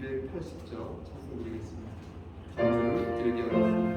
280장 찬송 드리겠습니다. 찬송 드리게 하겠습니다.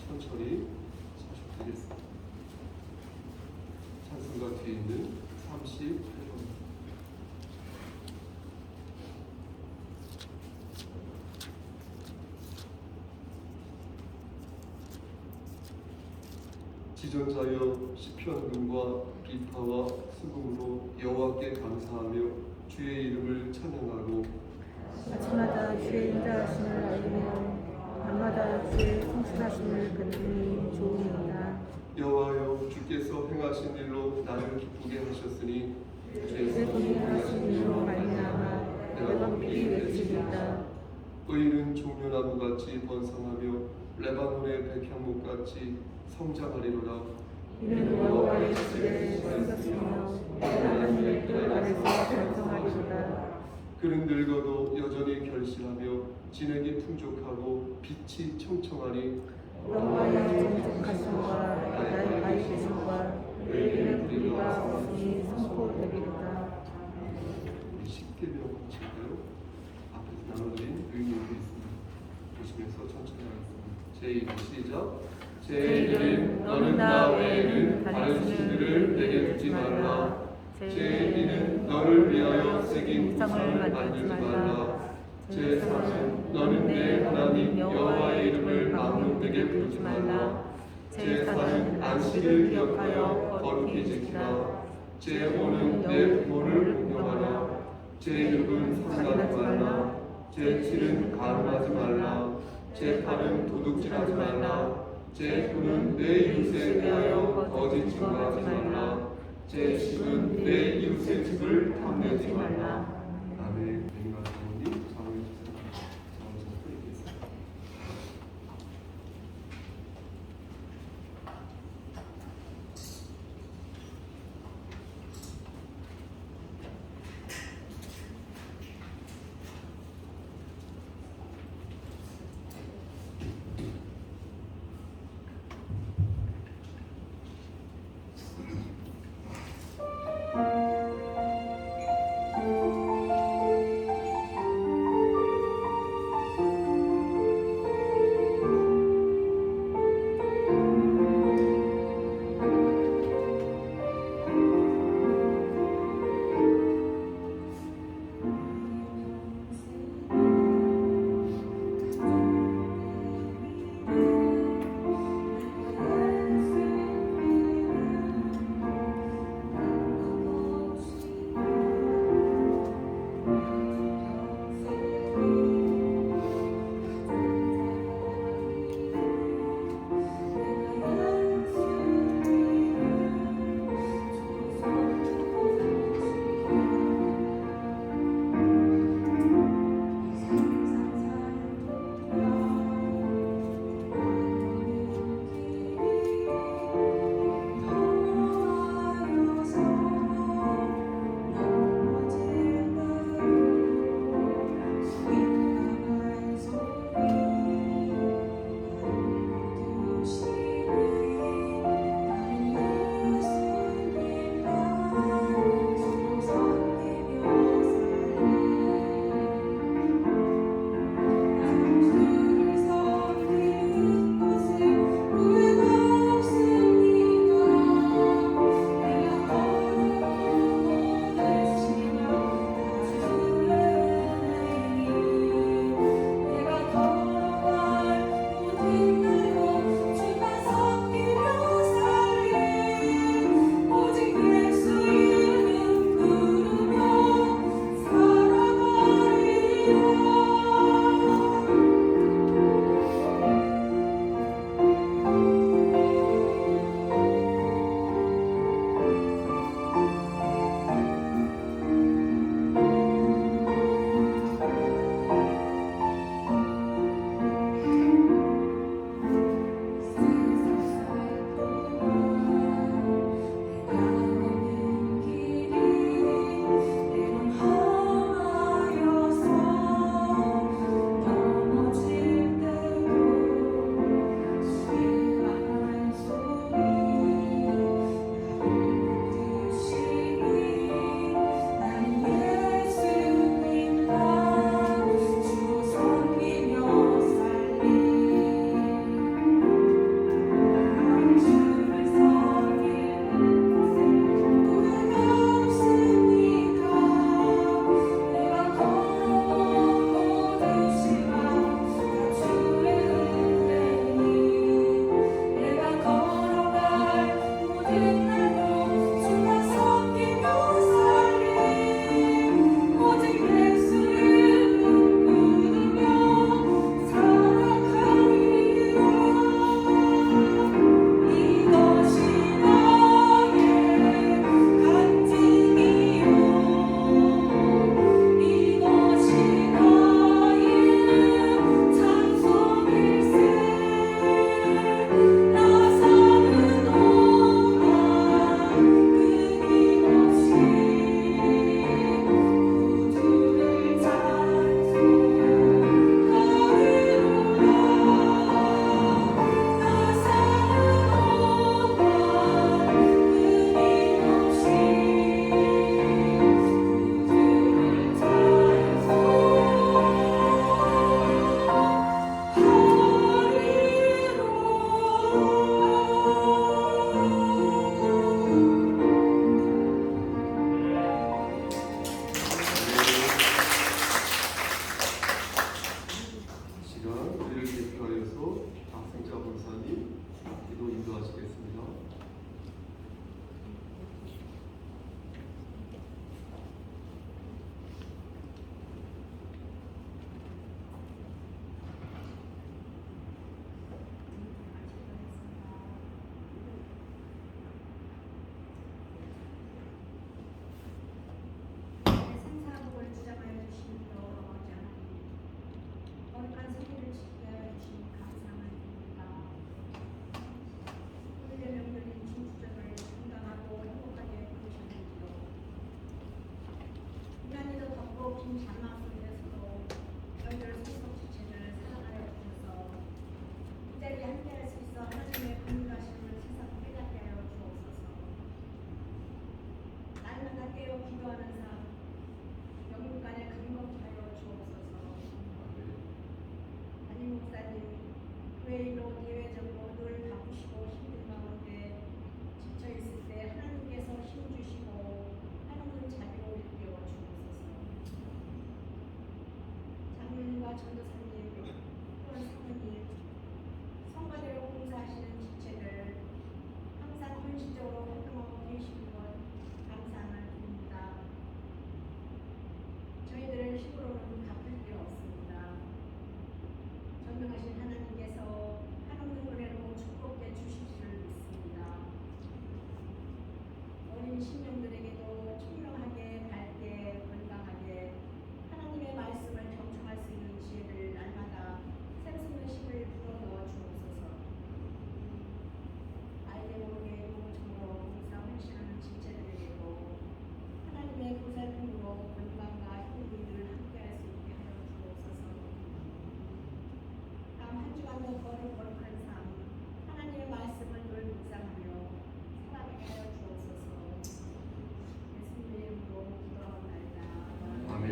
천천히 사셔드리겠습니다. 찬송가 뒤에 있는 38번. 지존자여 시편금과 기타와 수금으로 여호와께 감사하며 주의 이름을 찬양하고 아침마다 주의 인자하심을 알리며 밤마다 주의 성실하심을 뵙으니 좋으니이다. 여호와여 주께서 행하신 일로 나를 기쁘게 하셨으니 주의 손이 행하신 일로 말미암아 내가 높이 외치리이다. 의인은 종려나무같이 번성하며 레바논의 백향목같이 성장하리로다. 이는 여호와의 집에 생겼으며 하나님의 뜰 아래서 번성하리로다. 그는 늙어도 여전히 결실하며 진액이 풍족하고 빛이 청청하니 여호와의 정직하심과 나의 가이되심과 의인의 무리가 없으니 선포되리로다. 우리 십계명 같이인가요? 앞에서 나눠드린 의미가 있습니다. 보시면서 천천히 하겠습니다. 제2부 시작. 제 이름 너는 나 외에는 다른 신들을 내게 두지 말라. 제 이는 너를 위하여 새긴 우상을 만들지 말라. 제 3은 너는 내 하나님 여호와의 이름을 망령되게 부르지 말라. 제 4는 안식을 기억하여 거룩히 지키라. 제 5는 내 부모를 공경하라. 제 6은 살인하지 말라. 제 7은 가늠하지 말라. 제 8은 도둑질하지 말라. 제 9는 내 이웃에 대하여 거짓 증거하지 말라. 제 10은 내 이웃의 집을 탐내지 말라. 아멘. 인간 부모님 사랑해 주세요. 자원서 드리겠습니다. 이 시간 우리를 대표하여서 박승자 권사님 기도 인도하시겠습니다. 생사복을 주장하여 주신 여호와지 하나님, 거룩한 세계를 지키게 하여 주신 감사합니다. 우리의 명절인 중추절을 건강하고 행복하게 보내셨는지요. 인간이도 덥고 긴 장마 속에서도 명절 속속 지체를 사랑하여 주셔서 이 자리에 함께할 수 있어 하나님의 긍휼하심을 세상 깨닫게 하여 주옵소서. 날마다 깨어 기도하는 삶 영육간에 감격하여 주옵소서. 담임 목사님, 교회 일로 대외적으로 늘 바쁘시고 힘든 가운데 지쳐 있을 때 하나님께서 힘 주시고 하나님 자비로 일깨워 주옵소서. 장로님과 전도사님, 또한 사모님, 성가대로 봉사하시는 지체들 항상 헌신적으로 활동하고 계시는 것 감사함을 드립니다. 저희들을 힘으로는 갚을 게 없습니다. 전능하신 하나님께서 한없는 은혜로 축복해 주실 줄 믿습니다. 어린 신령들에게도 총명하게, 밝게, 건강하게 하나님의 말씀을 경청할 수 있는 지혜를 날마다 샘솟는 힘을 불어넣어 주옵소서. 알게 모르게 용정으로 봉사 헌신하는 지체들에게도 하나님의 보살핌으로 건강과 힘이 늘 함께할 수 있게 하여 주옵소서. 다음 한 주간도 거룩한 삶, 하나님의 말씀을 늘 묵상하며 살아가게 하여 주옵소서. 예수님의 이름으로 기도하옵나이다. 아멘.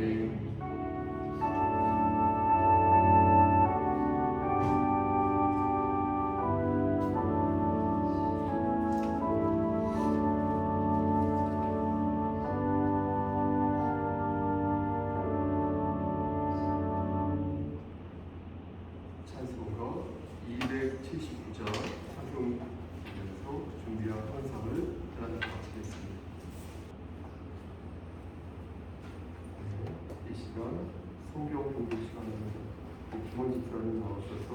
찬송가 279장 착용하면서 준비한 헌상을 하나님 바치겠습니다. 이 시간 성경 공부 시간입니다. 김원 집사님 나오셔서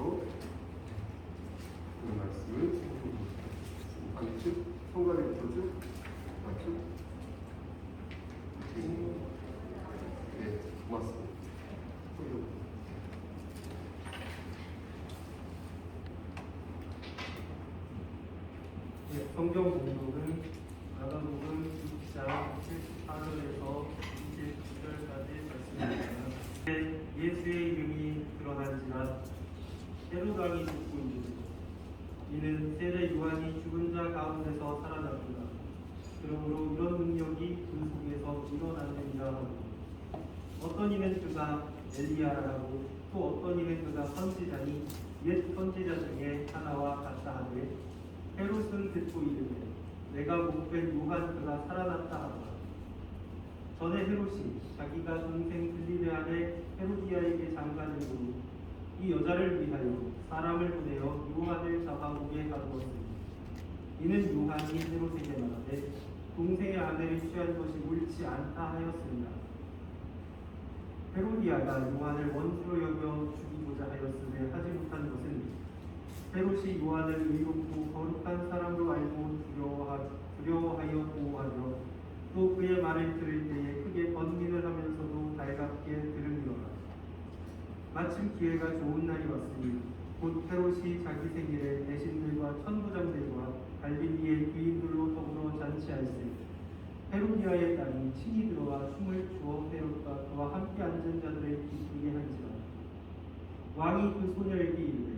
그 말씀을 성경 반측, 성가대부터 쭉, 맞죠? 네, 고맙습니다. 성경. 네, 성경 공독은 마가복음 6장 74절에서 29절까지 말씀입니다. 예수의 이름이 드러난지라 헤롯 왕이 듣고 이르되 이는 세례 요한이 죽은 자 가운데서 살아났구나. 그러므로 이런 능력이 그 속에서 일어났느니라 하고 어떤 이는 그가 엘리야라고 또 어떤 이는 그가 선지자니 옛 선지자 중에 하나와 같다 하되 헤롯은 듣고 이르되 내가 목된 요한 그가 살아났다 하더라. 전에 헤롯이 자기가 동생 빌립의 아내 헤로디아에게 장가들고 이 여자를 위하여 사람을 보내어 요한을 잡아오게 가두었으니 이는 요한이 헤롯에게 말하되 동생의 아내를 취한 것이 옳지 않다 하였습니다. 헤로디아가 요한을 원수로 여겨 죽이고자 하였으되 하지 못한 것은 헤롯이 요한을 의롭고 거룩한 사람으로 알고 두려워하여 보호하려 또 그의 말을 들을 때에 크게 번민을 하면서도 달갑게 들으리로라. 마침 기회가 좋은 날이 왔으니 곧 헤롯이 자기 생일에 대신들과 천부장들과 갈릴리의 귀인들로 더불어 잔치할세 헤로디아의 딸이 친히 들어와 춤을 추어 헤롯과 그와 함께 앉은 자들을 기쁘게 한지라. 왕이 그 소녀에게 이르되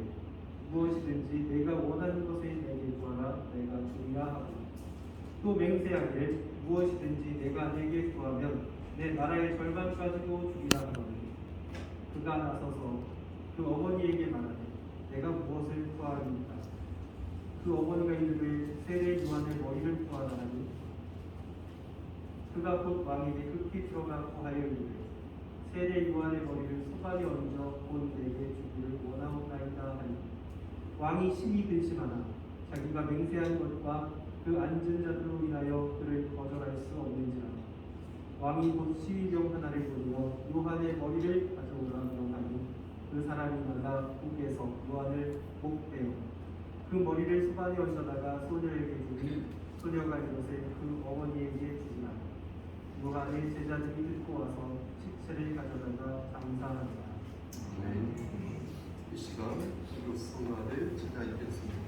무엇이든지 내가 원하는 것을 내게 구하라 내가 주리라 하고 또 맹세하기를 무엇이든지 내가 내게 구하면 내 나라의 절반까지도 주리라 하더니 그가 나서서 그 어머니에게 말하되 내가 무엇을 구하리이까. 그 어머니가 이르되 세례 요한의 머리를 구하라 하니 그가 곧 왕에게 급히 들어가 고하여 이르되 세례 요한의 머리를 소발에 얹어 곧 내게 주기를 원하옵나이다 하니 왕이 심히 근심하나 자기가 맹세한 것과 그 앉은 자들로 인하여 그를 거절할 수 없는지라. 왕이 곧 시위병 하나를 보내어 요한의 머리를 가져오라 명하니 그 사람이 나가 북에서 요한을 목베어 그 머리를 소반에 얹어다가 소녀에게 주니 소녀가 이것을 그 어머니에게 주니라. 요한의 제자들이 듣고 와서 시체를 가져다가 장사하니라. 이 시간 기도 성가를 제가 읽겠습니다.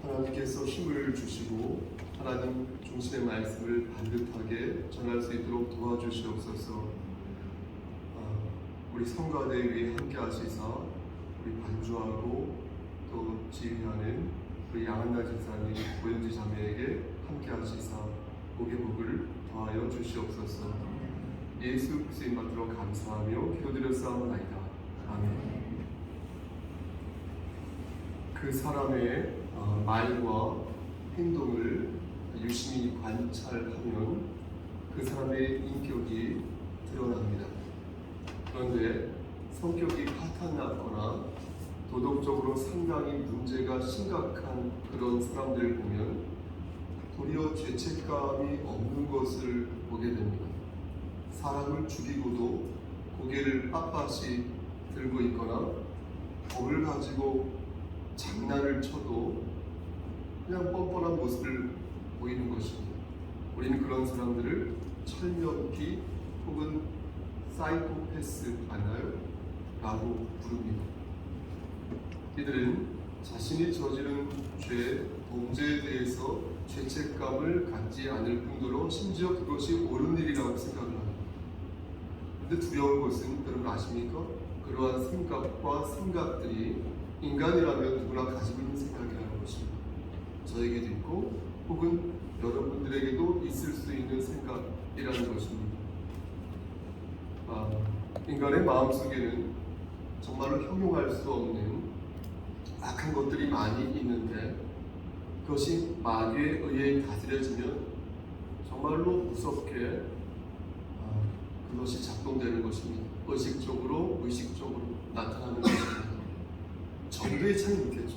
하나님께서 힘을 주시고 하나님 중심의 말씀을 반듯하게 전할 수 있도록 도와주시옵소서. 우리 성가대 위에 함께 하시사 우리 반주하고 또 지휘하는 우리 양한나 집사님, 고영지 자매에게 함께 하시사 복의 복을 더하여 주시옵소서. 예수 그리스도의 이름으로 감사하며 기도드렸사옵나이다. 아멘. 그 사람의 말과 행동을 유심히 관찰하면 그 사람의 인격이 드러납니다. 그런데 성격이 파탄났거나 도덕적으로 상당히 문제가 심각한 그런 사람들을 보면 도리어 죄책감이 없는 것을 보게 됩니다. 사람을 죽이고도 고개를 빳빳이 들고 있거나 법을 가지고 장난을 쳐도 그냥 뻔뻔한 모습을 보이는 것입니다. 우리는 그런 사람들을 철면피 혹은 사이코패스 맞나요? 라고 부릅니다. 이들은 자신이 저지른 죄, 범죄에 대해서 죄책감을 갖지 않을 뿐더러 심지어 그것이 옳은 일이라고 생각을 합니다. 그런데 두려운 것은 여러분 아십니까? 그러한 생각과 생각들이 인간이라면 누구나 가지고 있는 생각이라는 것입니다. 저에게도 있고 혹은 여러분들에게도 있을 수 있는 생각이라는 것입니다. 인간의 마음속에는 정말로 형용할 수 없는 악한 것들이 많이 있는데 그것이 마귀에 의해 다스려지면 정말로 무섭게 그것이 작동되는 것입니다. 의식적으로, 의식적으로 나타나는 것입니다. 정도의 차이는 있겠죠.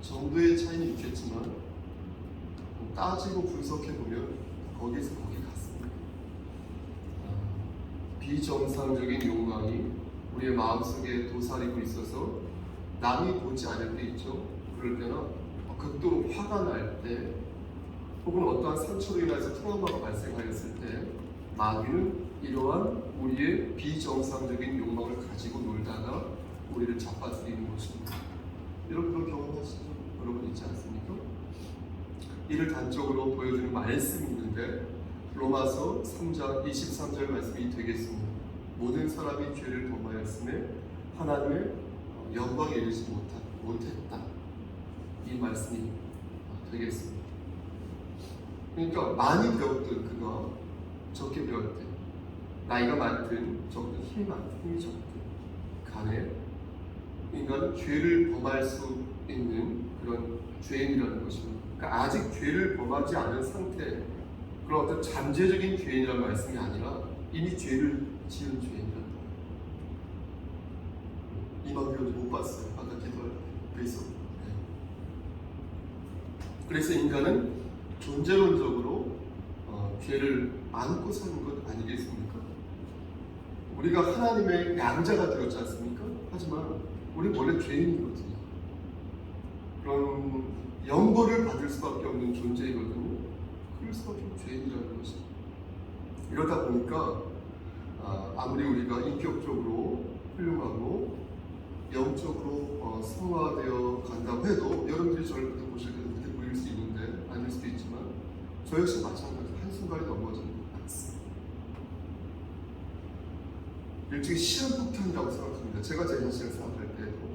정도의 차이는 있겠지만 따지고 분석해보면 거기서 거기 같습니다. 비정상적인 욕망이 우리의 마음속에 도사리고 있어서 남이 보지 않을 때 있죠. 그럴 때나 극도로 화가 날 때 혹은 어떠한 상처로 인해서 트라우마가 발생하였을 때 마귀는 이러한 우리의 비정상적인 욕망을 가지고 놀다가 우리를 잡아들이는 것입니다. 여러분 그런 경험하시죠? 여러분 있지 않습니까? 이를 단적으로 보여주는 말씀이 있는데 로마서 3장 23절 말씀이 되겠습니다. 모든 사람이 죄를 범하였음에 하나님의 영광에 이르지 못했다. 이 말씀이 되겠습니다. 그러니까 많이 배웠던 그가 적게 배웠대. 나이가 많든 적든 힘이 적든 간에 인간은 죄를 범할 수 있는 그런 죄인이라는 것입니다. 그러니까 아직 죄를 범하지 않은 상태, 그런 어떤 잠재적인 죄인이라는 말씀이 아니라 이미 죄를 지은 죄인이다. 이만큼 못 봤어요. 아까 기도할 때 그래서 그래서 인간은 존재론적으로 죄를 안고 사는 것 아니겠습니까? 우리가 하나님의 양자가 되었지 않습니까? 하지만 우리 원래 죄인이거든요. 그런 영벌을 받을 수밖에 없는 존재이거든요. 그럴 수밖에 없는 죄인이라는 것입니다. 이러다 보니까 아무리 우리가 인격적으로 훌륭하고 영적으로 성화되어 간다고 해도 여러분들이 저를 그때 보실 때도 그때 보일 수 있는데 아닐 수도 있지만 저 역시 마찬가지로 한순간에 넘어지는 것 같습니다. 일종의 시한폭탄이라고 생각합니다. 제가 제 자신을 생각할 때도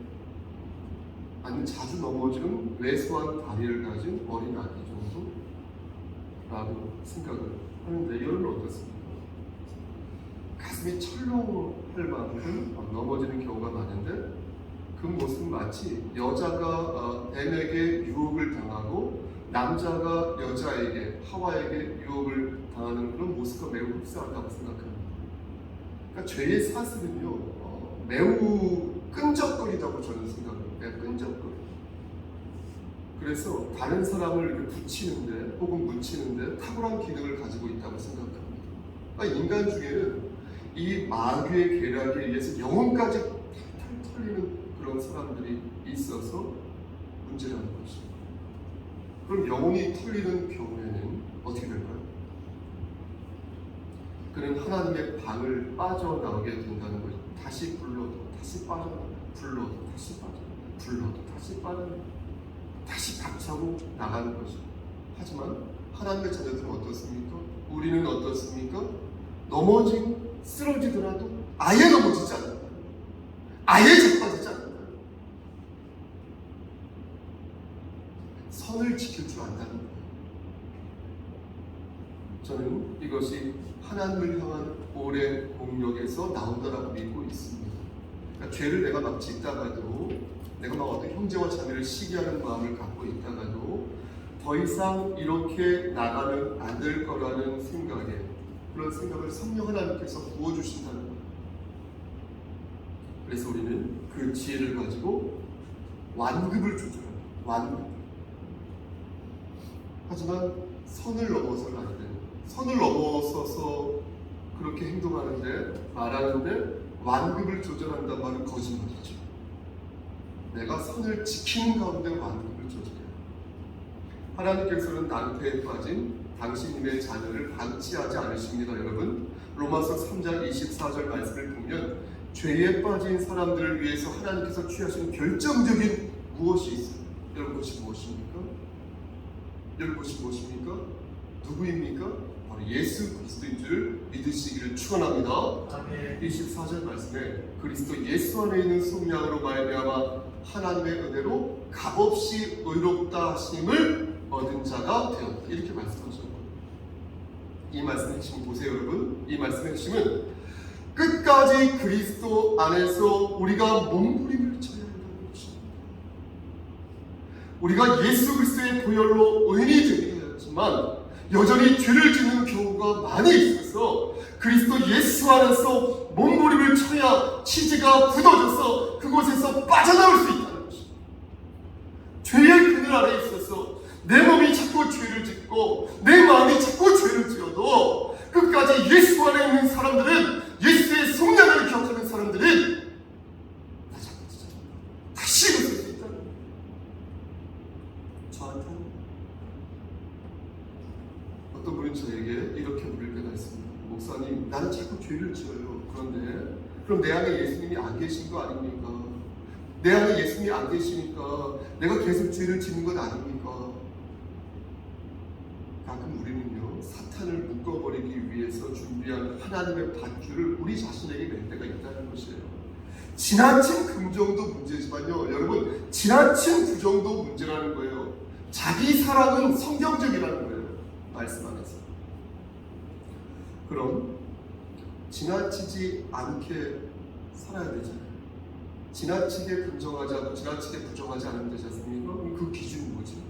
아니면 자주 넘어지는 왜소한 다리를 가진 어린 아기 정도라고 생각을 하는데 여러분 어떻습니까? 가슴이 철렁할 만큼 넘어지는 경우가 많은데 그 모습은 마치 여자가 뱀에게 유혹을 당하고 남자가 여자에게 하와에게 유혹을 당하는 그런 모습과 매우 흡사하다고 생각합니다. 그러니까 죄의 사슬은요 매우 끈적거리다고 저는 생각합니다. 끈적거리. 그래서 다른 사람을 이렇게 붙이는데 혹은 묻히는데 탁월한 기능을 가지고 있다고 생각합니다. 그러니까 인간 중에는 이 마귀의 계략에 의해서 영혼까지 탈탈 털리는 그런 사람들이 있어서 문제라는 것입니다. 그럼 영혼이 털리는 경우에는 어떻게 될까요? 그는 하나님의 방을 빠져나오게 된다는 거죠. 다시 불러도 다시 빠져나오고 불러도 다시 빠져나오고 불러도 다시 빠져나오고 다시 박차고 나가는 거죠. 하지만 하나님의 자녀들은 어떻습니까? 우리는 어떻습니까? 쓰러지더라도 아예 넘어지지 않는다. 아예 자빠지지 않는다. 선을 지킬 줄 안다는 거예요. 저는 이것이 하나님을 향한 오랜 공력에서 나온다라고 믿고 있습니다. 그러니까 죄를 내가 막 짓다가도, 내가 막 어떤 형제와 자매를 시기하는 마음을 갖고 있다가도 더 이상 이렇게 나가면 안 될 거라는 생각에, 그런 생각을 성령 하나님께서 부어주신다는 거예요. 그래서 우리는 그 지혜를 가지고 완급을 조절합니다. 완급. 하지만 선을 넘어서는 안 돼요. 선을 넘어서서 그렇게 행동하는데, 말하는데 완급을 조절한단 말은 거짓말이죠. 내가 선을 지키는 가운데 완급을 조절해요. 하나님께서는 낭패에 빠진 당신님의 자녀를 방치하지 않으십니다. 여러분, 로마서 3장 24절 말씀을 보면 죄에 빠진 사람들을 위해서 하나님께서 취하신 결정적인 무엇이 있어요? 여러분, 그것이 무엇입니까? 여러분, 그것이 무엇입니까? 누구입니까? 바로 예수 그리스도인 줄 믿으시기를 축원합니다. 24절 말씀에 그리스도 예수 안에 있는 속량으로 말미암아 하나님의 은혜로 값없이 의롭다 하심을 얻은 자가 되었다. 이렇게 말씀하셨거든요. 이 말씀의 핵심 보세요, 여러분. 이 말씀의 핵심은 끝까지 그리스도 안에서 우리가 몸부림을 쳐야 한다는 것입니다. 우리가 예수 그리스도의 보혈로 의인이 되게 되었지만 여전히 죄를 짓는 경우가 많이 있어서 그리스도 예수 안에서 몸부림을 쳐야 치즈가 굳어져서 그곳에서 빠져나올 수 있다는 것입니다. 죄의 그늘 아래 있어서 내 몸이 자꾸 죄를 짓고 내 마음이 자꾸 죄를 지어도 끝까지 예수 안에 있는 사람들은, 예수의 속량을 기억하는 사람들은 다시 웃을 수 있다는 거예요. 저한테는 어떤 분은 저에게 이렇게 물을 때가 있습니다. 목사님, 나는 자꾸 죄를 지어요. 그런데 그럼 내 안에 예수님이 안 계신 거 아닙니까? 내 안에 예수님이 안 계시니까 내가 계속 죄를 짓는 것 아닙니까? 가끔 우리는요, 사탄을 묶어버리기 위해서 준비한 하나님의 밧줄을 우리 자신에게 낼 때가 있다는 것이에요. 지나친 긍정도 문제지만요, 여러분, 지나친 부정도 문제라는 거예요. 자기 사랑은 성경적이라는 거예요. 말씀 안에서. 그럼 지나치지 않게 살아야 되잖아요. 지나치게 긍정하지 않고 지나치게 부정하지 않으면 되지 않습니까? 그럼 그 기준이 뭐지?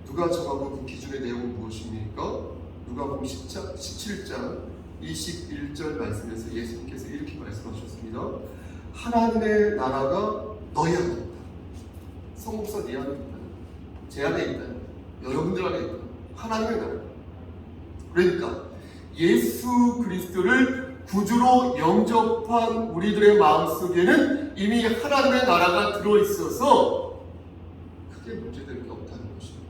누가 정하고 그 기준의 내용은 무엇입니까? 누가복음 17장 21절 말씀에서 예수님께서 이렇게 말씀하셨습니다. 하나님의 나라가 너희 안에 있다. 성목사 네 안에 있다. 제 안에 있다. 여러분들 안에 있다. 하나님의 나라. 그러니까 예수 그리스도를 구주로 영접한 우리들의 마음속에는 이미 하나님의 나라가 들어있어서 크게 문제될 게 없다는 것입니다.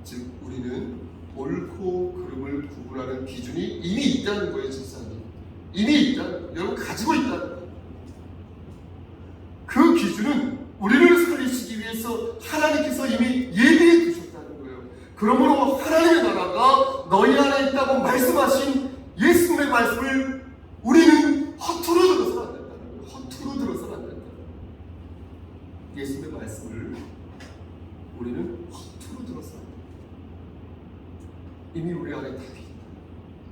즉 우리는 옳고 그름을 구분하는 기준이 이미 있다는 거예요. 집사님, 이미 있다는 거예요. 여러분 가지고 있다는 거예요. 그 기준은 우리를 살리시기 위해서 하나님께서 이미 예비해 두셨다는 거예요. 그러므로 하나님의 나라가 너희 안에 있다고 말씀하신 예수님의 말씀을 우리는 허투루 들어서는 안 된다는 거예요. 허투루 들어서는 안 된다는 거예요. 예수님의 말씀을 우리는 허투루 들어서는 안 된다. 이미 우리 안에 답이 있다.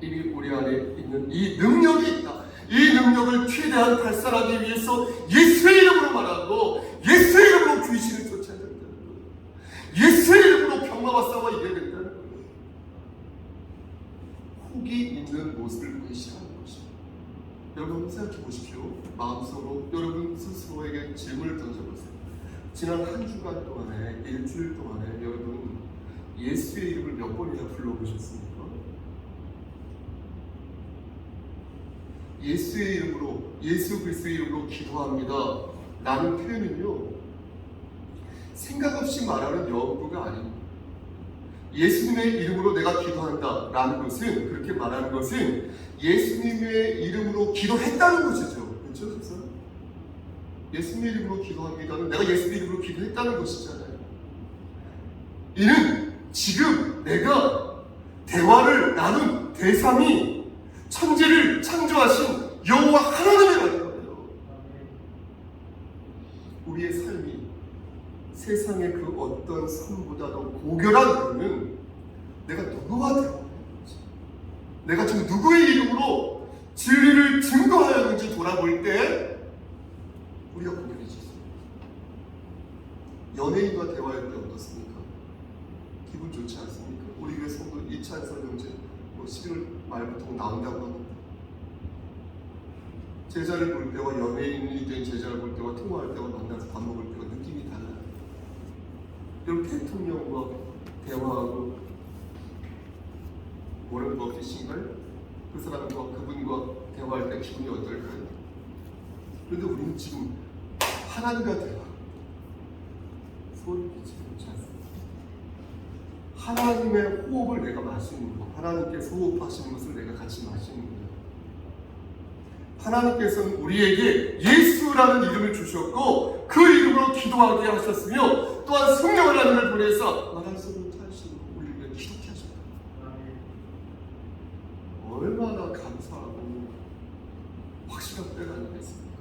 이미 우리 안에 있는 이 능력이 있다. 이 능력을 최대한 발산하기 위해서 예수의 이름으로 말하고 예수의 이름으로 귀신을 쫓아야 된다는 거예요. 예수의 이름으로 병마와 싸워 이겨야 된다는 거예요. 혹이 있는 모습을 보기 시작하는 것입니다. 여러분 생각해 보십시오. 마음속으로 여러분 스스로에게 질문을 던져보세요. 지난 한 주간 동안에, 일주일 동안에 여러분 예수의 이름을 몇 번이나 불러보셨습니까? 예수의 이름으로, 예수 그리스도의 이름으로 기도합니다 라는 표현은요, 생각 없이 말하는 연구가 아닙니다. 예수님의 이름으로 내가 기도한다 라는 것은, 그렇게 말하는 것은 예수님의 이름으로 기도했다는 것이죠. 그렇죠? 그래서 예수님의 이름으로 기도합니다는 내가 예수님의 이름으로 기도했다는 것이잖아요. 이는 지금 내가 대화를 나눈 대상이 천지를 창조하신 여호와 하나님이라는 거예요. 우리의 삶이 세상의 그 어떤 삶보다도 고결한 이유는 내가 누구와 대화하는지, 내가 지금 누구의 이름으로 진리를 증거하였는지 돌아볼 때 우리가 고결해지죠. 연예인과 대화할 때 어떻습니까? 기분 좋지 않습니까? 우리 교회 성도 이찬선 형제 11월 말부터 나온다고 하는데 제자를 볼 때와 연예인이 된 제자를 볼 때와 통화할 때와 만나서 밥 먹을 때와 느낌이 달라요. 여러분 대통령과 대화하고 워런 버핏인가요? 그 사람과 그분과 대화할 때 기분이 어떨까요? 그런데 우리는 지금 하나님과 대화 소름 끼치지 않습니다. 하나님의 호흡을 내가 마시는 것, 하나님께서 호흡하시는 것을 내가 같이 마시는 거예요. 하나님께서는 우리에게 예수라는 이름을 주셨고 그 이름으로 기도하게 하셨으며 또한 성령을 하나님을 보내서 말할 수 없는 탄식으로 우리를 위해 기도케 하셨다. 얼마나 감사하고 확실한 때가 아니겠습니까?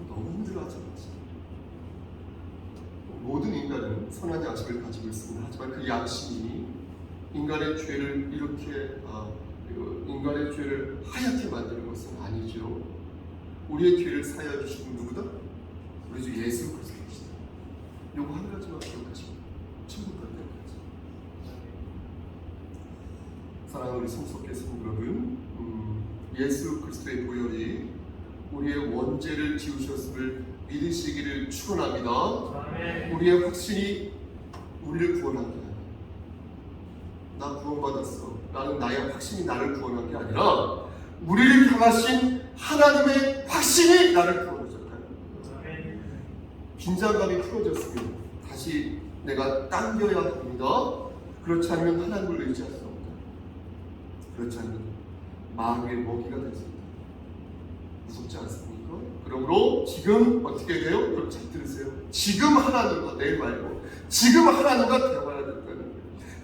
너무 힘들어하지 않습니까? 모든 인간은 선한 양심을 가지고 있습니다. 하지만 그 양심이 인간의 죄를 이렇게 인간의 죄를 하얗게 만드는 것은 아니죠. 우리의 죄를 사하여 주신 분 누구다? 우리 주 예수 그리스도이시다. 요거 한 가지만 기억하시고 천국 갈 때까지. 사랑하는 우리 성속계 성도 여러분, 예수 그리스도의 보혈이 우리의 원죄를 지우셨음을 믿으시기를 축원합니다. 우리의 확신이 우리를 구원한 게 아니라 나 구원받았어 라는 나의 확신이 나를 구원한 게 아니라 우리를 향하신 하나님의 확신이 나를 구원하셨다. 긴장감이 풀어졌으면 다시 내가 당겨야 합니다. 그렇지 않으면 하나님을 의지할 수 없다. 그렇지 않으면 마귀의 먹이가 됐습니다. 무섭지 않습니까? 그러므로 지금 어떻게 돼요? 여러분 잘 들으세요. 지금 하나님과 내일 말고 지금 하나님과 대화해야 된다는 거예요.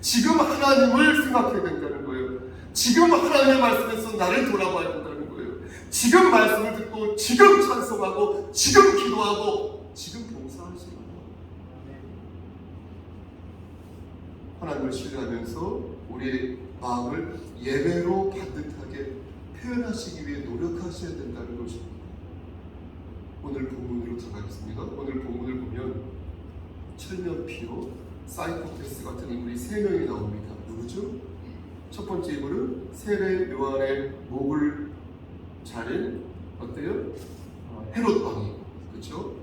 지금 하나님을 생각해야 된다는 거예요. 지금 하나님의 말씀에서 나를 돌아봐야 된다는 거예요. 지금 말씀을 듣고 지금 찬송하고 지금 기도하고 지금 봉사하시는 거예요. 하나님을 신뢰하면서 우리의 마음을 예배로 반듯하게 표현하시기 위해 노력하셔야 된다는 것입니다. 오늘 본문으로 들어가겠습니다. 오늘 본문을 보면 철면피로 사이코패스 같은 인물이 3명이 나옵니다. 누구죠? 첫 번째 인물은 세례 요한의 목을 자른 어때요? 헤롯 왕이 그렇죠?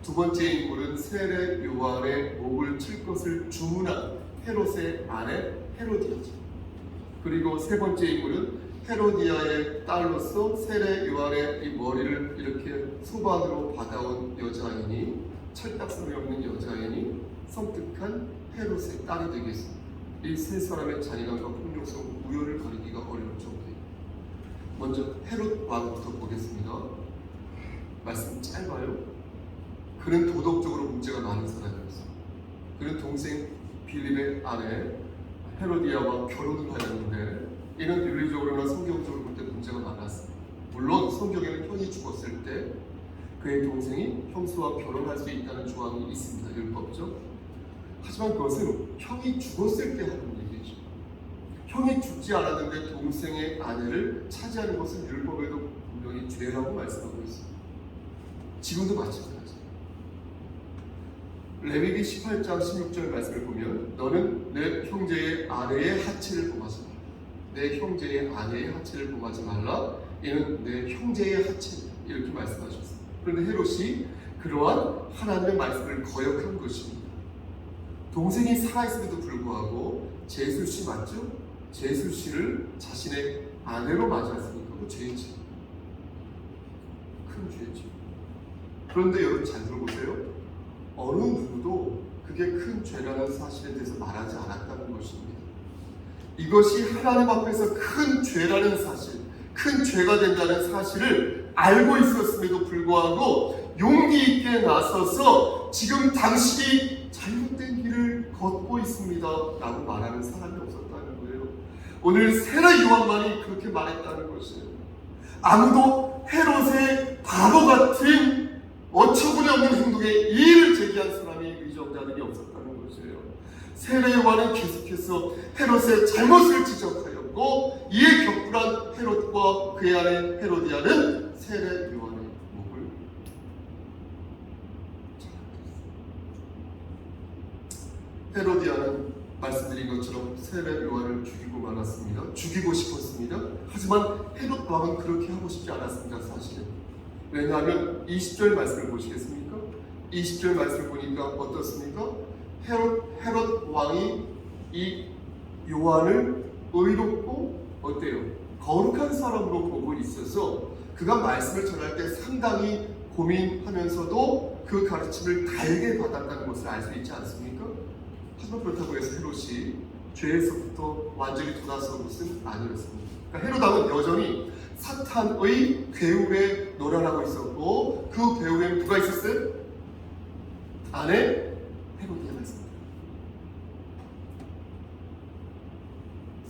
두 번째 인물은 세례 요한의 목을 칠 것을 주문한 헤롯의 아내 헤로디아죠. 그리고 세 번째 인물은 헤로디아의 딸로서 세례 요한의 이 머리를 이렇게 소반으로 받아온 여자이니 철딱선이 없는 여자이니 섬뜩한 헤롯의 딸이 되겠습니다. 이 세 사람의 잔인함과 폭력성 우열을 가리기가 어려울 정도입니다. 먼저 헤롯 왕부터 보겠습니다. 말씀 짧아요. 그는 도덕적으로 문제가 많은 사람이었어요. 그는 동생 빌립의 아내 헤로디아와 결혼을 하였는데 이는 윤리적으로나 성경적으로 볼 때 문제가 많았습니다. 물론 성경에는 형이 죽었을 때 그의 동생이 형수와 결혼할 수 있다는 조항이 있습니다. 율법적. 하지만 그것은 형이 죽었을 때 하는 얘기죠. 형이 죽지 않았는데 동생의 아내를 차지하는 것은 율법에도 분명히 죄라고 말씀하고 있습니다. 지금도 마찬가지입니다. 레위기 18장 16절 말씀을 보면 너는 내 형제의 아내의 하체를 범하지 말라. 내 형제의 아내의 하체를 범하지 말라. 이는 내 형제의 하체다. 이렇게 말씀하셨습니다. 그런데 헤롯이 그러한 하나님의 말씀을 거역한 것입니다. 동생이 살아있음에도 불구하고 제수씨 맞죠? 제수씨를 자신의 아내로 맞이했으니까 그 죄지. 큰 죄죠. 그런데 여러분 잘 들어보세요. 어느 누구도 그게 큰 죄라는 사실에 대해서 말하지 않았다는 것입니다. 이것이 하나님 앞에서 큰 죄라는 사실, 큰 죄가 된다는 사실을 알고 있었음에도 불구하고 용기 있게 나서서 지금 당신이 잘못된 길을 걷고 있습니다 라고 말하는 사람이 없었다는 거예요. 오늘 세례 요한만이 그렇게 말했다는 것이에요. 아무도 헤롯의 바보 같은 어처구니 없는 행동에 이의를 제기한 사람이 위정자들이 없었다는 것이에요. 세례 요한은 계속해서 헤롯의 잘못을 지적하였고 이에 격분한 헤롯과 그의 아내 헤로디아는 세례 요한의 목을 잘랐습니다. 헤로디아는 말씀드린 것처럼 세례 요한을 죽이고 말았습니다. 죽이고 싶었습니다. 하지만 헤롯 왕은 그렇게 하고 싶지 않았습니다. 사실은. 왜냐하면 20절 말씀을 보시겠습니까? 20절 말씀을 보니까 어떻습니까? 헤롯 왕이 이 요한을 의롭고 어때요? 거룩한 사람으로 보고 있어서 그가 말씀을 전할 때 상당히 고민하면서도 그 가르침을 달게 받았다는 것을 알 수 있지 않습니까? 하지만 그렇다고 해서 헤롯이 죄에서부터 완전히 돌아선 것은 아니었습니다. 그러니까 헤롯 왕은 여전히 사탄의 괴울에 노란하고 있었고 그 괴울에 누가 있었어요? 아내 헤로디아가 있습니다.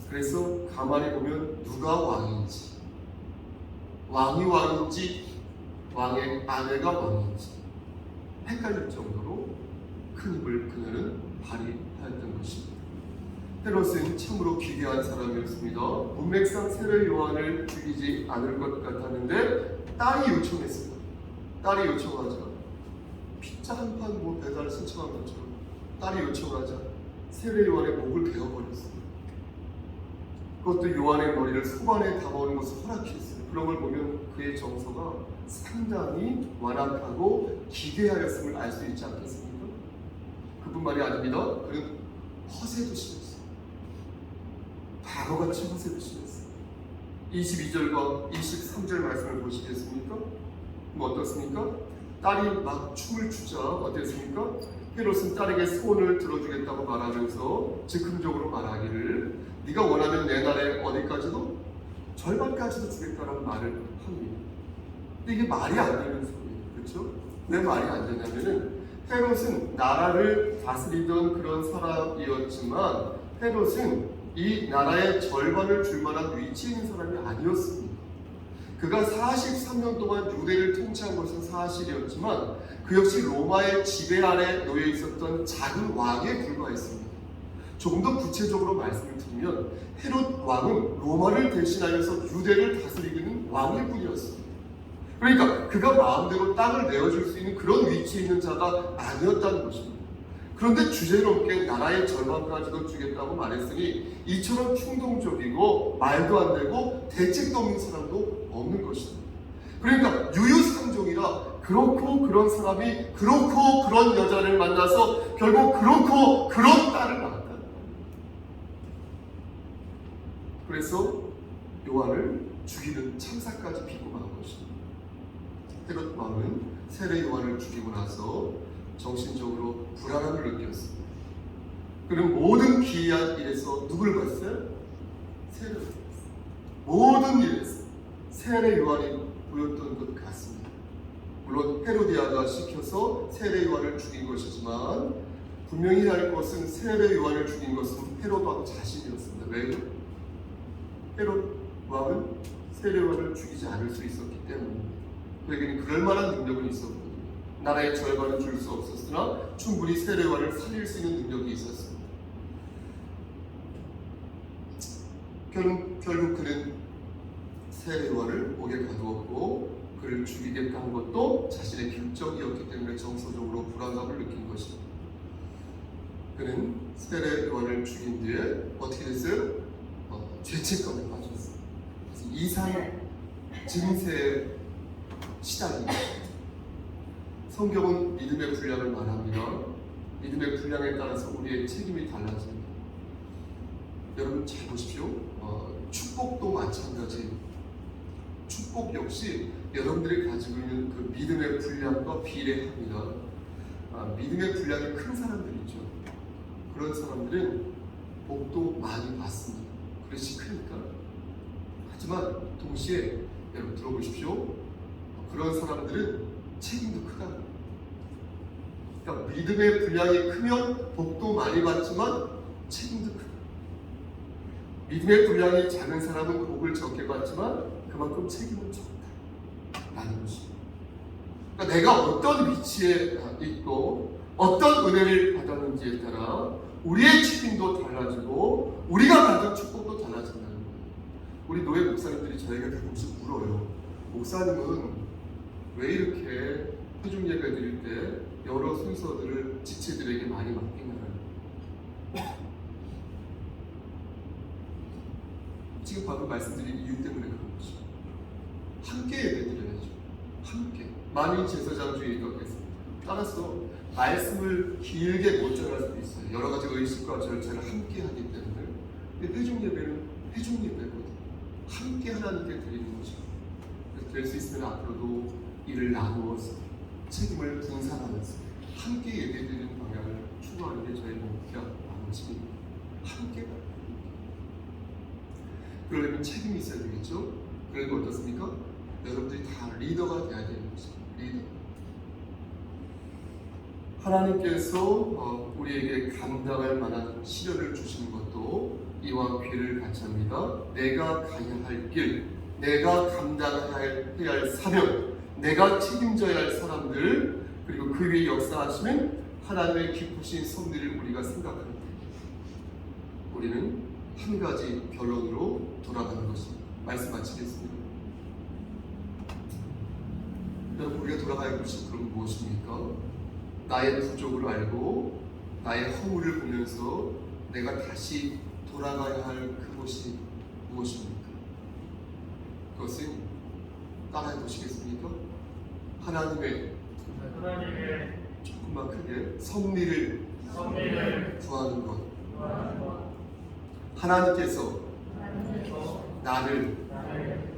그래서 가만히 보면 누가 왕인지, 왕이 왕인지 왕의 아내가 왕인지 헷갈릴 정도로 큰 힘을 그녀는 발휘하였던 것입니다. 헤롯은 참으로 기괴한 사람이었습니다. 문맥상 세례 요한을 죽이지 않을 것 같았는데 딸이 요청했어요. 딸이 요청하자 피자 한 판 배달을 신청한 것처럼 딸이 요청하자 세례 요한의 목을 베어버렸어요. 그것도 요한의 머리를 소반에 담아오는 것을 허락했어요. 그런 걸 보면 그의 정서가 상당히 완악하고 기괴하였음을 알 수 있지 않겠습니까? 그뿐만이 아닙니다. 그는 허세도 심했어요. 바보같이 허세도 심했어요. 22절과 23절 말씀을 보시겠습니까? 그럼 어떻습니까? 딸이 막 춤을 추자 어땠습니까? 헤롯은 딸에게 소원을 들어주겠다고 말하면서 즉흥적으로 말하기를 네가 원하면 내 나라에 어디까지도? 절반까지도 주겠다라는 말을 합니다. 근데 이게 말이 안 되는 소리예요. 그렇죠? 왜 말이 안 되냐면은 헤롯은 나라를 다스리던 그런 사람이었지만 헤롯은 이 나라의 절반을 줄 만한 위치에 있는 사람이 아니었습니다. 그가 43년 동안 유대를 통치한 것은 사실이었지만 그 역시 로마의 지배 아래 놓여 있었던 작은 왕에 불과했습니다. 조금 더 구체적으로 말씀을 드리면 헤롯 왕은 로마를 대신하여서 유대를 다스리기는 왕일 뿐이었습니다. 그러니까 그가 마음대로 땅을 내어줄 수 있는 그런 위치에 있는 자가 아니었다는 것입니다. 그런데 주제넘게 나라의 절반까지도 주겠다고 말했으니 이처럼 충동적이고 말도 안 되고 대책도 없는 사람도 없는 것입니다. 그러니까 유유상종이라 그렇고 그런 사람이 그렇고 그런 여자를 만나서 결국 그렇고 그런 딸을 낳았다. 그래서 요한을 죽이는 참사까지 피고 만 것입니다. 헤롯 왕은 세례 요한을 죽이고 나서 정신적으로 불안함을 느꼈습니다. 그는 모든 기이한 일에서 누굴 봤어요? 세례를 봤어요. 모든 일에서 세례 요한이 보였던 것 같습니다. 물론 헤로디아가 시켜서 세례 요한을 죽인 것이지만 분명히 알 것은 세례 요한을 죽인 것은 헤롯 왕 자신이었습니다. 왜요? 헤롯 왕은 세례 요한을 죽이지 않을 수 있었기 때문에 그에게는 그럴 만한 능력은 있었거든요. 나라의 절반은 줄 수 없었으나 충분히 세례 요한을 살릴 수 있는 능력이 있었습니다. 결국 그는 세례 요한을 목에 가두었고 그를 죽이겠다 한 것도 자신의 결정이었기 때문에 정서적으로 불안감을 느낀 것입니다. 그는 세례 요한을 죽인 뒤에 어떻게 됐어요? 죄책감에 빠졌어요. 이상 증세에 시달린 것입니다. 성경은 믿음의 분량을 말합니다. 믿음의 분량에 따라서 우리의 책임이 달라집니다. 여러분 잘 보십시오. 축복도 마찬가지예요. 축복 역시 여러분들이 가지고 있는 그 믿음의 분량과 비례합니다. 믿음의 분량이 큰 사람들이 있죠. 그런 사람들은 복도 많이 받습니다. 그릇이 크니까. 하지만 동시에 여러분 들어보십시오. 그런 사람들은 책임도 크다. 그러니까 믿음의 분량이 크면 복도 많이 받지만 책임도 크다. 믿음의 분량이 작은 사람은 복을 적게 받지만 그만큼 책임은 적다. 라는 것입니다. 그러니까 내가 어떤 위치에 있고 어떤 은혜를 받았는지에 따라 우리의 책임도 달라지고 우리가 받은 축복도 달라진다는 거예요. 우리 노예 목사님들이 저에게 가끔씩 물어요. 목사님은 왜 이렇게 회중 예배 드릴 때 여러 순서들을 지체들에게 많이 맡기나요? 지금 방금 말씀드린 이유 때문에 그런 거죠. 함께 예배 드려야죠. 함께. 많이 제사장주의가 있겠습니다. 따라서 말씀을 길게 못 전할 수도 있어요. 여러 가지 의식과 절차를 함께 하기 때문에. 근데 회중 예배는 회중 예배거든요. 함께 하나님께 드리는 거죠. 될 수 있으면 앞으로도 일을 나누어서 책임을 분산하면서 함께 예배드리는 방향을 추구하는 게 저희 목표 나머지입니다. 함께 그러려면 책임이 있어야 되겠죠? 그러면 어떻습니까? 여러분들이 다 리더가 돼야 되는 거죠. 리더. 하나님께서 우리에게 감당할 만한 시련을 주시는 것도 이와 귀를 같이 합니다. 내가 가야 할 길, 내가 감당해야 할 사명, 내가 책임져야 할 사람들, 그리고 그 위에 역사하시는 하나님의 기쁘신 섭리를 우리가 생각할 때 우리는 한 가지 결론으로 돌아가는 것입니다. 말씀 마치겠습니다. 여러분, 우리가 돌아가야 할 것이 그럼 무엇입니까? 나의 부족을 알고 나의 허물을 보면서 내가 다시 돌아가야 할 그곳이 무엇입니까? 그것은 따라해 보시겠습니까? 하나님의 조금만 크게 섭리를 구하는 것. 하나님께서 나를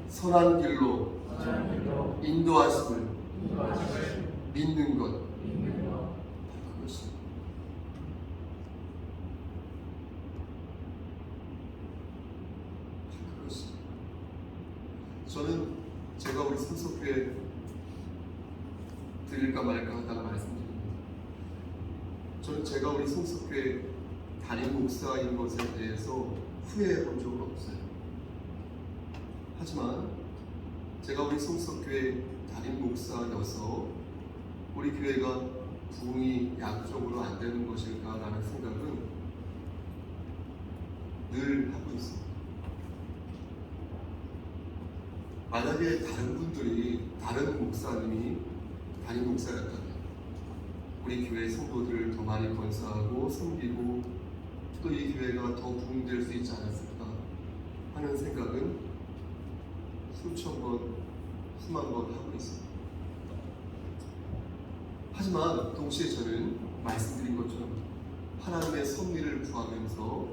선한 길로 인도하심을 믿는 것. 그것입니다. 저는 제가 우리 성서교회 드릴까 말까 하다가 말씀드립니다. 저는 제가 우리 성서교회 담임 목사인 것에 대해서 후회해 본 적은 없어요. 하지만 제가 우리 성서교회 담임 목사여서 우리 교회가 부흥이 양적으로 안 되는 것일까라는 생각은 늘 하고 있습니다. 만약에 다른 분들이, 다른 목사님이 담임 목사였다면 우리 교회 성도들을 더 많이 건사하고 섬기고 또 이 교회가 더 부흥될 수 있지 않았을까 하는 생각은 수천 번, 수만 번 하고 있습니다. 하지만 동시에 저는 말씀드린 것처럼 하나님의 섭리를 구하면서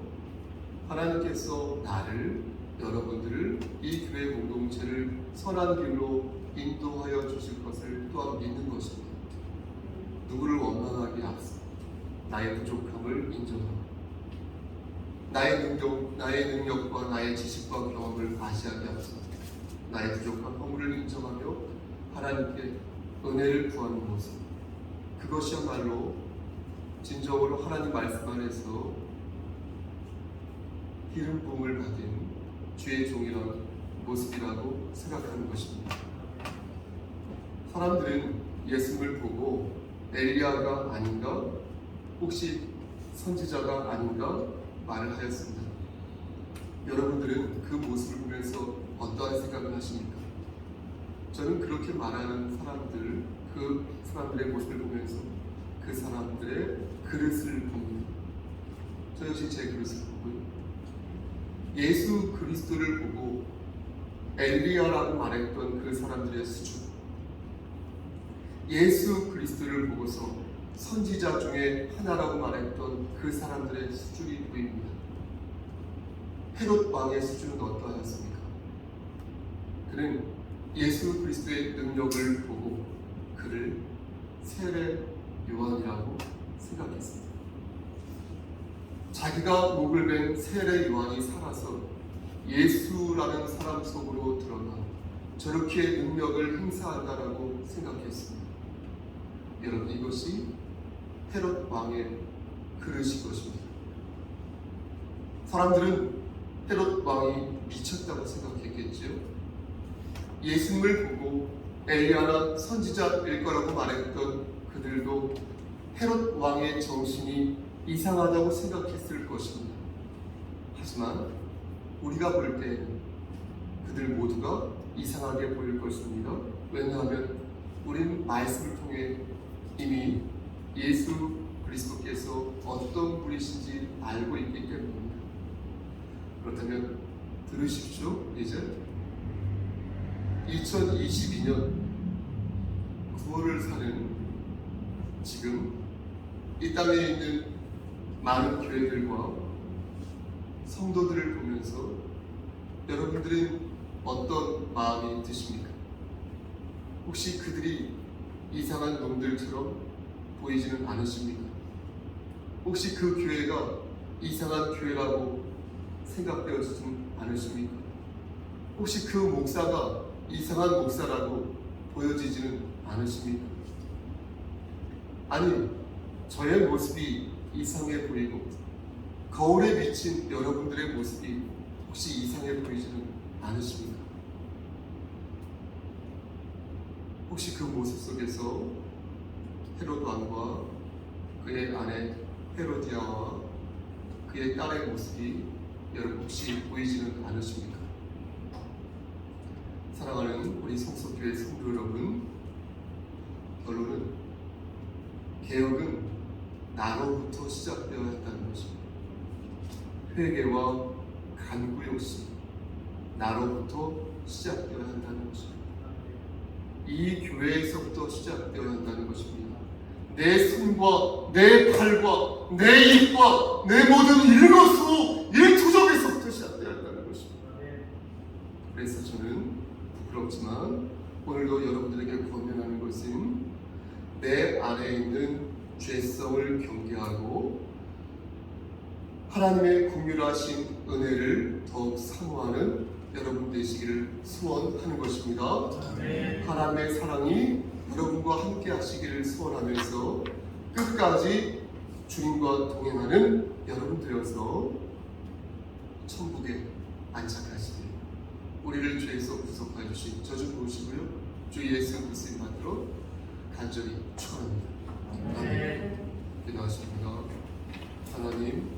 하나님께서 나를, 여러분들을, 이 교회 공동체를 선한 길로 인도하여 주실 것을 또한 믿는 것입니다. 누구를 원망하기에 앞서 나의 부족함을 인정하고 나의 능력과 나의 지식과 경험을 과시하기에 앞서 나의 부족한 허물을 인정하며 하나님께 은혜를 구하는 모습, 그것이야말로 진정으로 하나님 말씀 안에서 기름 부음을 받은 주의 종이라는 모습이라고 생각하는 것입니다. 사람들은 예수님을 보고 엘리야가 아닌가, 혹시 선지자가 아닌가 말을 하였습니다. 여러분들은 그 모습을 보면서 어떠한 생각을 하십니까? 저는 그렇게 말하는 사람들, 그 사람들의 모습을 보면서 그 사람들의 그릇을 봅니다. 저 역시 제 그릇을 보고요. 예수 그리스도를 보고 엘리야라고 말했던 그 사람들의 수준, 예수 그리스도를 보고서 선지자 중에 하나라고 말했던 그 사람들의 수준이 보입니다. 헤롯 왕의 수준은 어떠하였습니까? 그는 예수 그리스도의 능력을 보고 그를 세례 요한이라고 생각했습니다. 자기가 목을 벤 세례 요한이 살아서 예수라는 사람 속으로 들어가 저렇게 능력을 행사한다라고 생각했습니다. 여러분, 이것이 헤롯 왕의 그릇이 것입니다. 사람들은 헤롯 왕이 미쳤다고 생각했겠지요. 예수님을 보고 엘리야나 선지자일 거라고 말했던 그들도 헤롯 왕의 정신이 이상하다고 생각했을 것입니다. 하지만 우리가 볼 때에는 그들 모두가 이상하게 보일 것입니다. 왜냐하면 우리는 말씀을 통해 이미 예수 그리스도께서 어떤 분이신지 알고 있기 때문입니다. 그렇다면 들으십시오. 이제 2022년 9월을 사는 지금 이 땅에 있는 많은 교회들과 성도들을 보면서 여러분들은 어떤 마음이 드십니까? 혹시 그들이 이상한 놈들처럼 보이지는 않으십니까? 혹시 그 교회가 이상한 교회라고 생각되어지진 않으십니까? 혹시 그 목사가 이상한 목사라고 보여지지는 않으십니까? 아니, 저의 모습이 이상해 보이고 거울에 비친 여러분들의 모습이 혹시 이상해 보이지는 않으십니까? 혹시 그 모습 속에서 헤롯 왕과 그의 아내 헤로디아와 그의 딸의 모습이 여러분 혹시 보이지는 않으십니까? 사랑하는 우리 성서교회 성도 여러분, 결론은 개혁은 나로부터 시작되어야 한다는 것입니다. 회개와 간구욕심, 나로부터 시작되어야 한다는 것입니다. 이 교회에서부터 시작되어야 한다는 것입니다. 내 손과 내 팔과 내 입과 내 모든 일거수 일투족에서부터 시작되어야 한다는 것입니다. 그래서 저는 부끄럽지만 오늘도 여러분들에게 권면하는 것은 내 안에 있는 죄성을 경계하고 하나님의 긍휼하신 은혜를 더욱 사모하는 여러분 되시기를 소원하는 것입니다. 하나님의 사랑이 여러분과 함께 하시기를 소원하면서 끝까지 주님과 동행하는 여러분 되어서 천국에 안착하시길 우리를 죄에서 구속하여 주신 저주 보시고요 주 예수 그리스도의 받들어 간절히 축원합니다. 아멘. 기도하십니다. 하나님,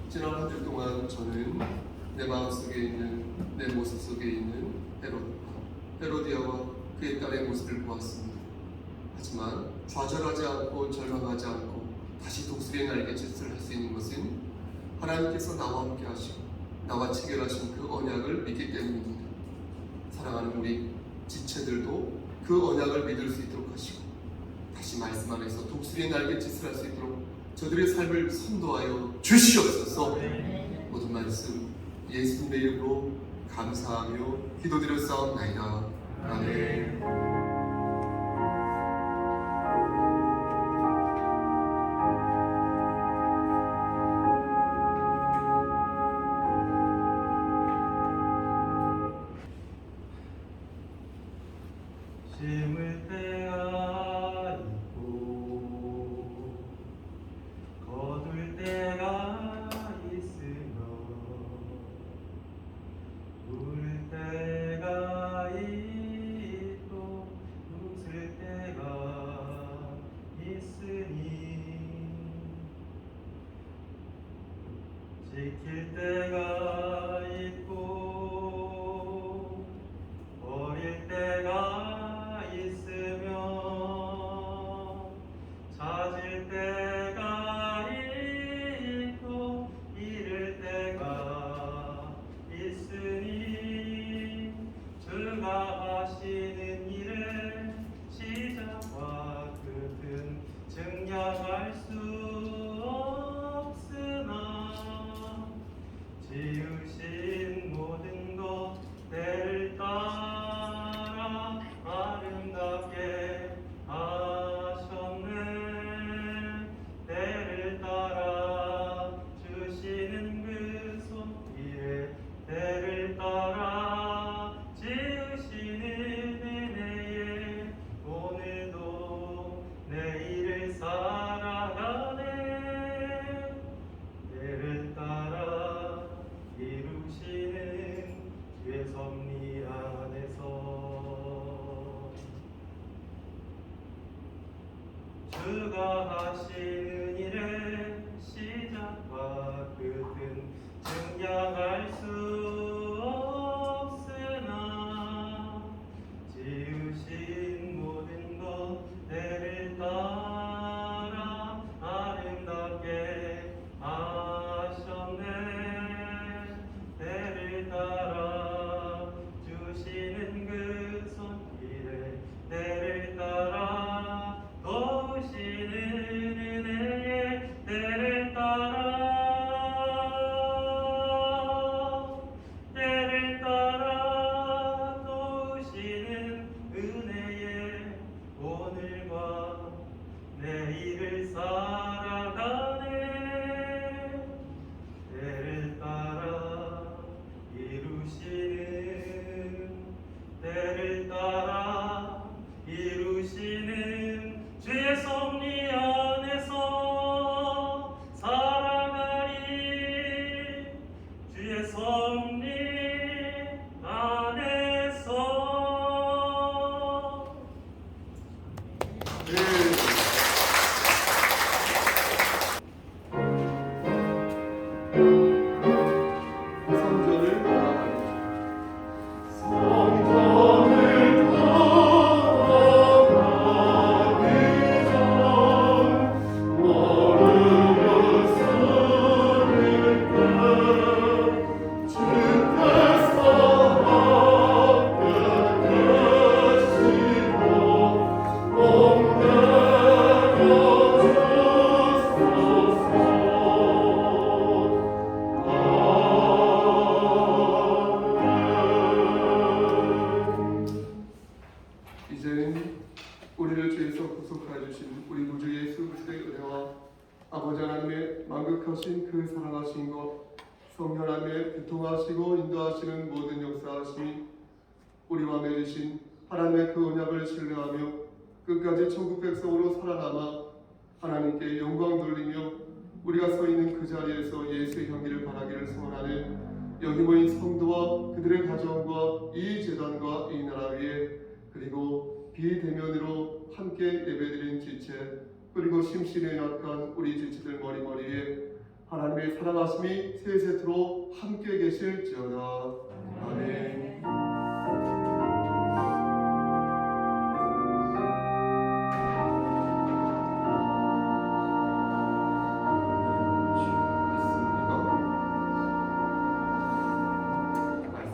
지난 한 주 동안 저는 내 마음속에 있는 내 모습 속에 있는 헤로디아와 그의 딸의 모습을 보았습니다. 하지만 좌절하지 않고 절망하지 않고 다시 독수리의 날개짓을 할 수 있는 것은 하나님께서 나와 함께 하시고 나와 체결하신 그 언약을 믿기 때문입니다. 사랑하는 우리 지체들도 그 언약을 믿을 수 있도록 하시고 다시 말씀 안에서 독수리의 날개짓을 할 수 있도록 저들의 삶을 선도하여 주시옵소서. 모든 말씀 예수님의 이름으로 감사하며 기도드렸사옵나이다. 아멘. 심을 때가 있고 거둘 때가 있으며 울 때가 있고 웃을 때가 있으니 지킬 때가 있고 버릴 때가 있으며 찾을 때가 있고 잃을 때가 있으니 주가 하시는 일을 시작과 끝은 증량할 수 없으나 지으신 모든 것 때를 따라 아름답게 하셨네. 때를 따라 주시는 그 손길에 때를 따라 지으시는 은혜에 오늘도 내일을 살아가네. 하시는 일의 시작과 끝은 증량할 수 없으나 지으신 모든 것들을 따라 아름답게 하셨네. 때를 따라 주시는 그 손길에 때를 따라 도우시는 은혜에 때를 따라 도우시는 은혜에 오늘과 내일을 살아가네. 때를 따라 이루시는 주의 섭리 안에서 살아가리. 주의 섭리 안에서. 네. 성전을 이제는 우리를 죄에서 구속하여 주신 우리 구주 예수 그리스도의 은혜와 아버지 하나님의 만극하신 그 사랑하신 것, 성령 하나님의 교통하시고 인도하시는 모든 역사하심이 우리와 맺으신 하나님의 그 언약을 신뢰하며 끝까지 천국 백성으로 살아남아 하나님께 영광 돌리며 우리가 서 있는 그 자리에서 예수의 향기를 바라기를 소원하는 여기 모인 성도와 그들의 가정과 이 재단과 이 나라 위에, 그리고 비대면으로 함께 예배드린 지체, 그리고 심신에 약한 우리 지체들 머리머리에 하나님의 사랑하심이 세세토록 함께 계실지어다. 아멘.